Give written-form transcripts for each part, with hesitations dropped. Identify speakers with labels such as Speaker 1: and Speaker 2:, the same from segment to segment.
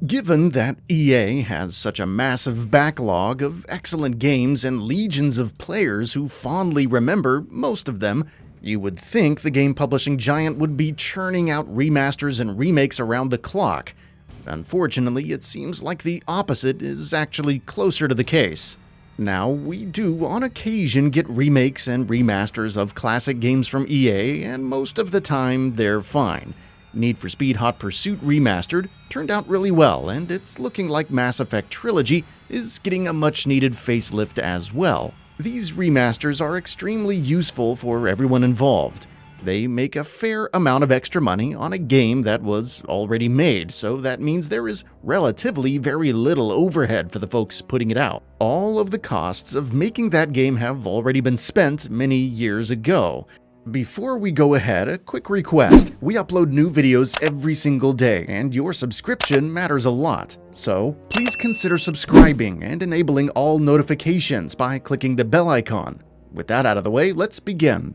Speaker 1: Given that EA has such a massive backlog of excellent games and legions of players who fondly remember most of them, you would think the game publishing giant would be churning out remasters and remakes around the clock. Unfortunately, it seems like the opposite is actually closer to the case. Now, we do on occasion get remakes and remasters of classic games from EA, and most of the time they're fine. Need for Speed Hot Pursuit Remastered turned out really well, and it's looking like Mass Effect Trilogy is getting a much-needed facelift as well. These remasters are extremely useful for everyone involved. They make a fair amount of extra money on a game that was already made, so that means there is relatively very little overhead for the folks putting it out. All of the costs of making that game have already been spent many years ago. Before we go ahead, a quick request. We upload new videos every single day, and your subscription matters a lot. So, please consider subscribing and enabling all notifications by clicking the bell icon. With that out of the way, let's begin.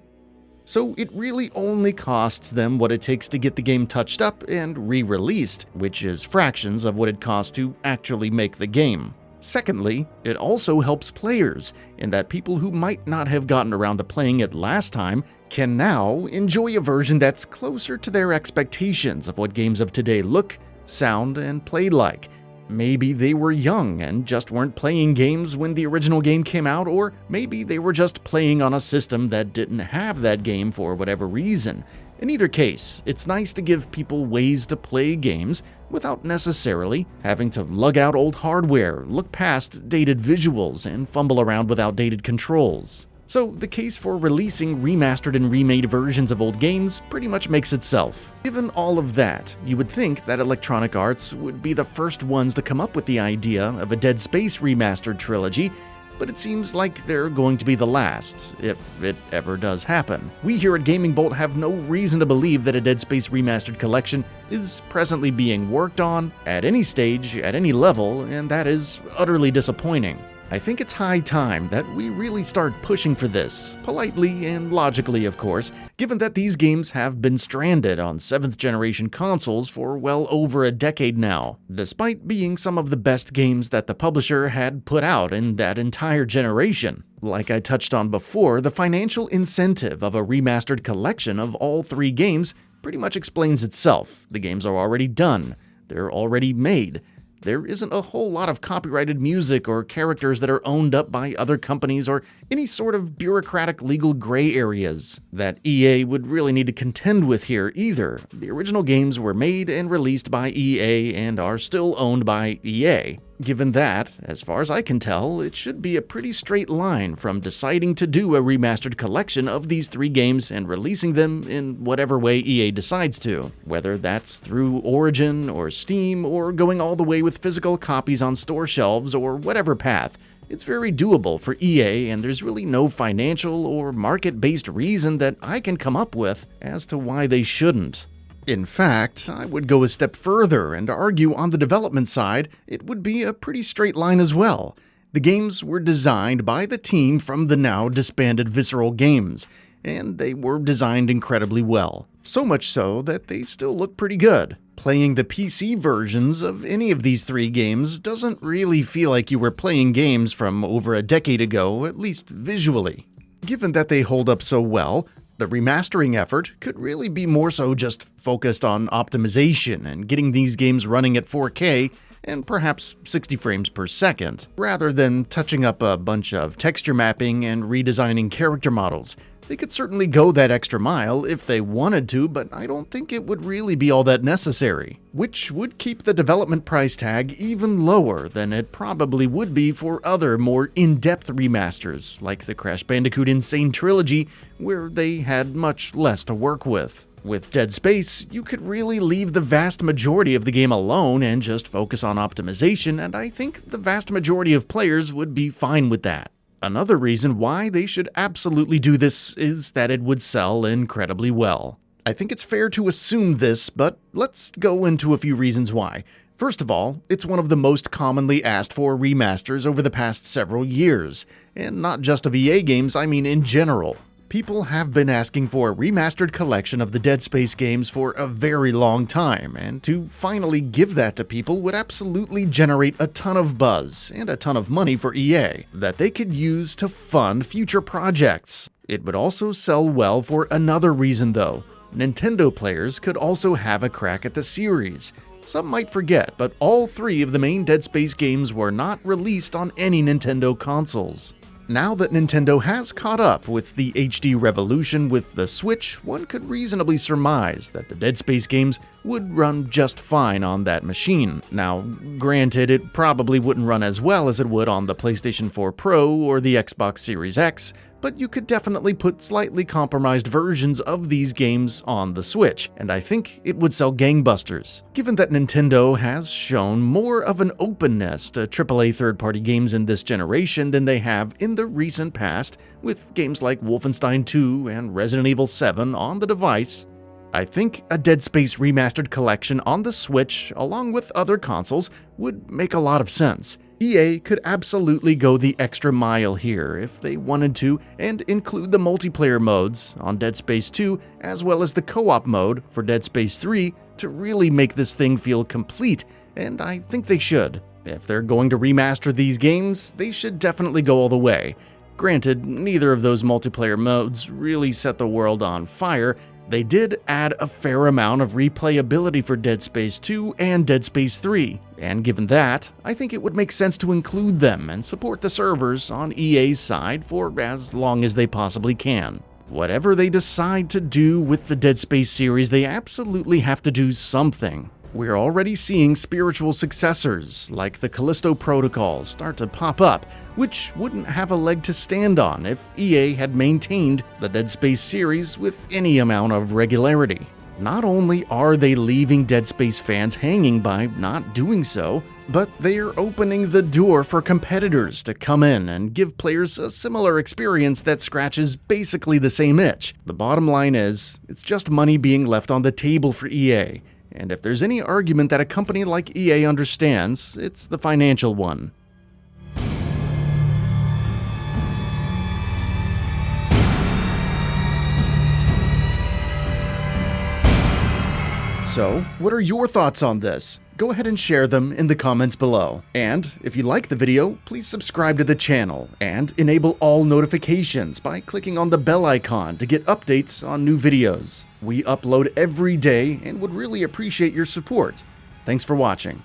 Speaker 1: So it really only costs them what it takes to get the game touched up and re-released, which is fractions of what it costs to actually make the game. Secondly, it also helps players, in that people who might not have gotten around to playing it last time can now enjoy a version that's closer to their expectations of what games of today look, sound, and play like. Maybe they were young and just weren't playing games when the original game came out, or maybe they were just playing on a system that didn't have that game for whatever reason. In either case, it's nice to give people ways to play games without necessarily having to lug out old hardware, look past dated visuals, and fumble around with outdated controls. So the case for releasing remastered and remade versions of old games pretty much makes itself. Given all of that, you would think that Electronic Arts would be the first ones to come up with the idea of a Dead Space remastered trilogy, but it seems like they're going to be the last, if it ever does happen. We here at GamingBolt have no reason to believe that a Dead Space remastered collection is presently being worked on, at any stage, at any level, and that is utterly disappointing. I think it's high time that we really start pushing for this, politely and logically of course, given that these games have been stranded on 7th generation consoles for well over a decade now, despite being some of the best games that the publisher had put out in that entire generation. Like I touched on before, the financial incentive of a remastered collection of all 3 games pretty much explains itself. The games are already done, they're already made. There isn't a whole lot of copyrighted music or characters that are owned up by other companies or any sort of bureaucratic legal gray areas that EA would really need to contend with here either. The original games were made and released by EA and are still owned by EA. Given that, as far as I can tell, it should be a pretty straight line from deciding to do a remastered collection of these 3 games and releasing them in whatever way EA decides to, whether that's through Origin or Steam or going all the way with physical copies on store shelves or whatever path. It's very doable for EA, and there's really no financial or market-based reason that I can come up with as to why they shouldn't. In fact, I would go a step further and argue on the development side, it would be a pretty straight line as well. The games were designed by the team from the now disbanded Visceral Games, and they were designed incredibly well. So much so that they still look pretty good. Playing the PC versions of any of these 3 games doesn't really feel like you were playing games from over a decade ago, at least visually. Given that they hold up so well, the remastering effort could really be more so just focused on optimization and getting these games running at 4K and perhaps 60 frames per second, rather than touching up a bunch of texture mapping and redesigning character models. They could certainly go that extra mile if they wanted to, but I don't think it would really be all that necessary, which would keep the development price tag even lower than it probably would be for other more in-depth remasters, like the Crash Bandicoot Insane Trilogy, where they had much less to work with. With Dead Space, you could really leave the vast majority of the game alone and just focus on optimization, and I think the vast majority of players would be fine with that. Another reason why they should absolutely do this is that it would sell incredibly well. I think it's fair to assume this, but let's go into a few reasons why. First of all, it's one of the most commonly asked for remasters over the past several years, and not just of EA games, I mean in general. People have been asking for a remastered collection of the Dead Space games for a very long time, and to finally give that to people would absolutely generate a ton of buzz and a ton of money for EA that they could use to fund future projects. It would also sell well for another reason though. Nintendo players could also have a crack at the series. Some might forget, but all 3 of the main Dead Space games were not released on any Nintendo consoles. Now that Nintendo has caught up with the HD revolution with the Switch, one could reasonably surmise that the Dead Space games would run just fine on that machine. Now, granted, it probably wouldn't run as well as it would on the PlayStation 4 Pro or the Xbox Series X, but you could definitely put slightly compromised versions of these games on the Switch, and I think it would sell gangbusters. Given that Nintendo has shown more of an openness to AAA third-party games in this generation than they have in the recent past, with games like Wolfenstein 2 and Resident Evil 7 on the device, I think a Dead Space remastered collection on the Switch, along with other consoles, would make a lot of sense. EA could absolutely go the extra mile here if they wanted to and include the multiplayer modes on Dead Space 2 as well as the co-op mode for Dead Space 3 to really make this thing feel complete, and I think they should. If they're going to remaster these games, they should definitely go all the way. Granted, neither of those multiplayer modes really set the world on fire. They did add a fair amount of replayability for Dead Space 2 and Dead Space 3, and given that, I think it would make sense to include them and support the servers on EA's side for as long as they possibly can. Whatever they decide to do with the Dead Space series, they absolutely have to do something. We're already seeing spiritual successors, like the Callisto Protocol, start to pop up, which wouldn't have a leg to stand on if EA had maintained the Dead Space series with any amount of regularity. Not only are they leaving Dead Space fans hanging by not doing so, but they are opening the door for competitors to come in and give players a similar experience that scratches basically the same itch. The bottom line is, it's just money being left on the table for EA. And if there's any argument that a company like EA understands, it's the financial one. So, what are your thoughts on this? Go ahead and share them in the comments below. And if you like the video, please subscribe to the channel and enable all notifications by clicking on the bell icon to get updates on new videos. We upload every day and would really appreciate your support. Thanks for watching.